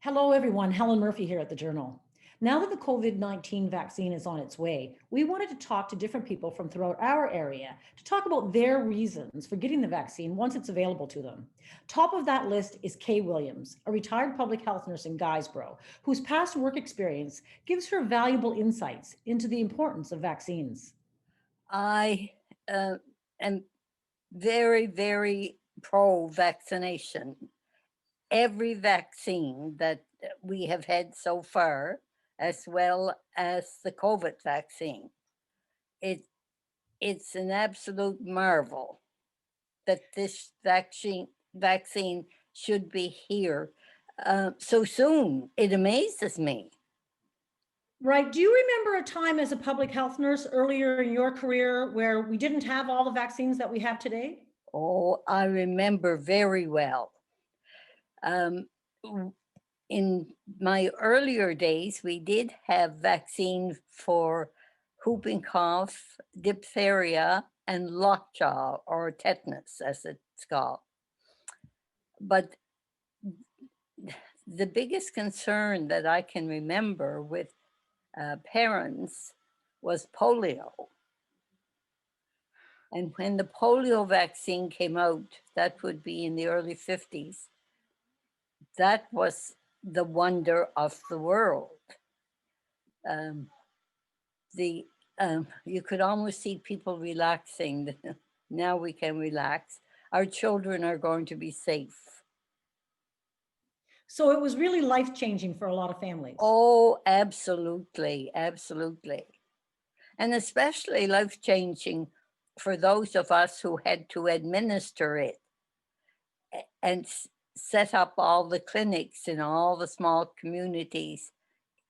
Hello, everyone. Helen Murphy here at the Journal. Now that the COVID-19 vaccine is on its way, we wanted to talk to different people from throughout our area to talk about their reasons for getting the vaccine once it's available to them. Top of that list is Kaye Williams, a retired public health nurse in Guysborough, whose past work experience gives her valuable insights into the importance of vaccines. I uh, am very, very pro vaccination. Every vaccine that we have had so far, as well as the COVID vaccine, it it's an absolute marvel that this vaccine should be here so soon. It amazes me. Right. Do you remember a time as a public health nurse earlier in your career where we didn't have all the vaccines that we have today? Oh, I remember very well. Um, in my earlier days, we did have vaccine for whooping cough, diphtheria, and lockjaw or tetanus, as it's called. But the biggest concern that I can remember with parents was polio. And when the polio vaccine came out, that would be in the early 50s, that was the wonder of the world. Um, the you could almost see people relaxing. Now we can relax. Our children are going to be safe. So it was really life changing for a lot of families. Oh, absolutely, absolutely. And especially life changing for those of us who had to administer it and set up all the clinics in all the small communities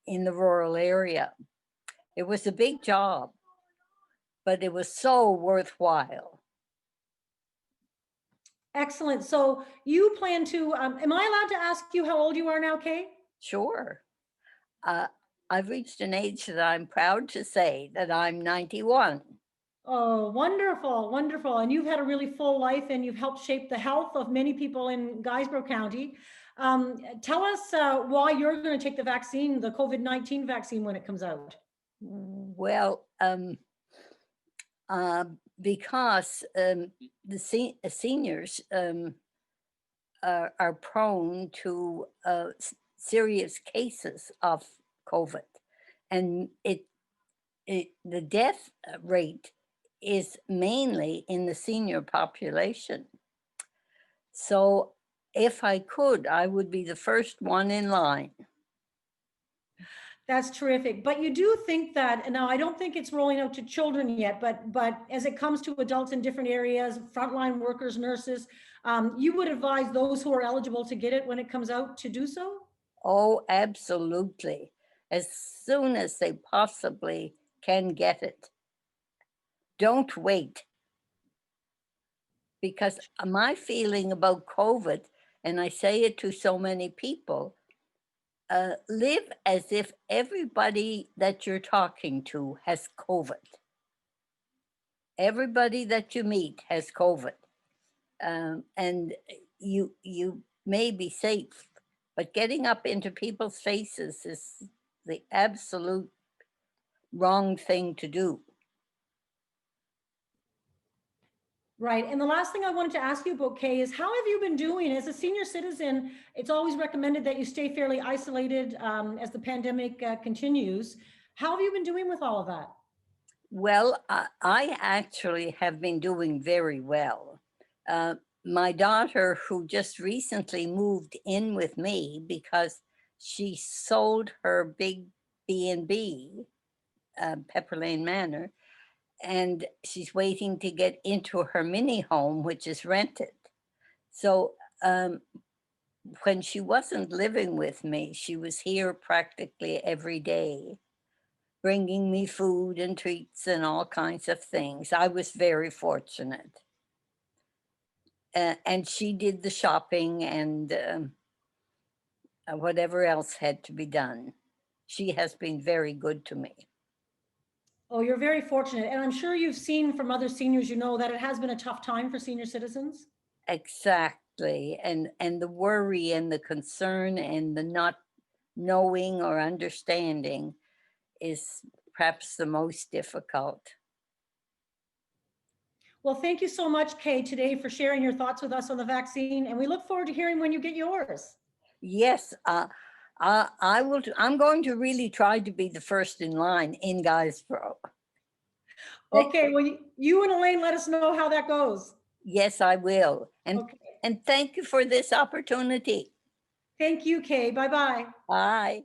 in the rural area. It was a big job, but it was so worthwhile. Excellent. So you plan to, am I allowed to ask you how old you are now, Kay? Sure. Uh, I've reached an age that I'm proud to say that I'm 91. Oh, wonderful, wonderful. And you've had a really full life and you've helped shape the health of many people in Guysborough County. Tell us why you're going to take the vaccine, the COVID-19 vaccine, when it comes out. Well, uh, because the seniors are prone to serious cases of COVID, and the death rate is mainly in the senior population. So, if I could, I would be the first one in line. That's terrific. But you do think that, and now I don't think it's rolling out to children yet, but as it comes to adults in different areas, frontline workers, nurses, you would advise those who are eligible to get it when it comes out to do so? Oh, absolutely. As soon as they possibly can get it. Don't wait. Because my feeling about COVID, and I say it to so many people, live as if everybody that you're talking to has COVID. Everybody that you meet has COVID. And you may be safe, but getting up into people's faces is the absolute wrong thing to do. Right. And the last thing I wanted to ask you about, Kay, is how have you been doing as a senior citizen? It's always recommended that you stay fairly isolated as the pandemic continues. How have you been doing with all of that? Well, I actually have been doing very well. Uh, my daughter, who just recently moved in with me because she sold her big B&B, Pepper Lane Manor, and she's waiting to get into her mini home, which is rented. So um, when she wasn't living with me, she was here practically every day, bringing me food and treats and all kinds of things. I was very fortunate. And she did the shopping and whatever else had to be done. She has been very good to me. Oh, you're very fortunate. And I'm sure you've seen from other seniors, you know, that it has been a tough time for senior citizens. Exactly. exactly. And the worry and the concern and the not knowing or understanding is perhaps the most difficult. Well, thank you so much, Kay, today for sharing your thoughts with us on the vaccine, and we look forward to hearing when you get yours. Yes, I will. I'm going to really try to be the first in line in Guysborough. Okay, well, you and Elaine let us know how that goes. Yes, I will. Okay. And thank you for this opportunity. Thank you, Kay. Bye-bye. Bye.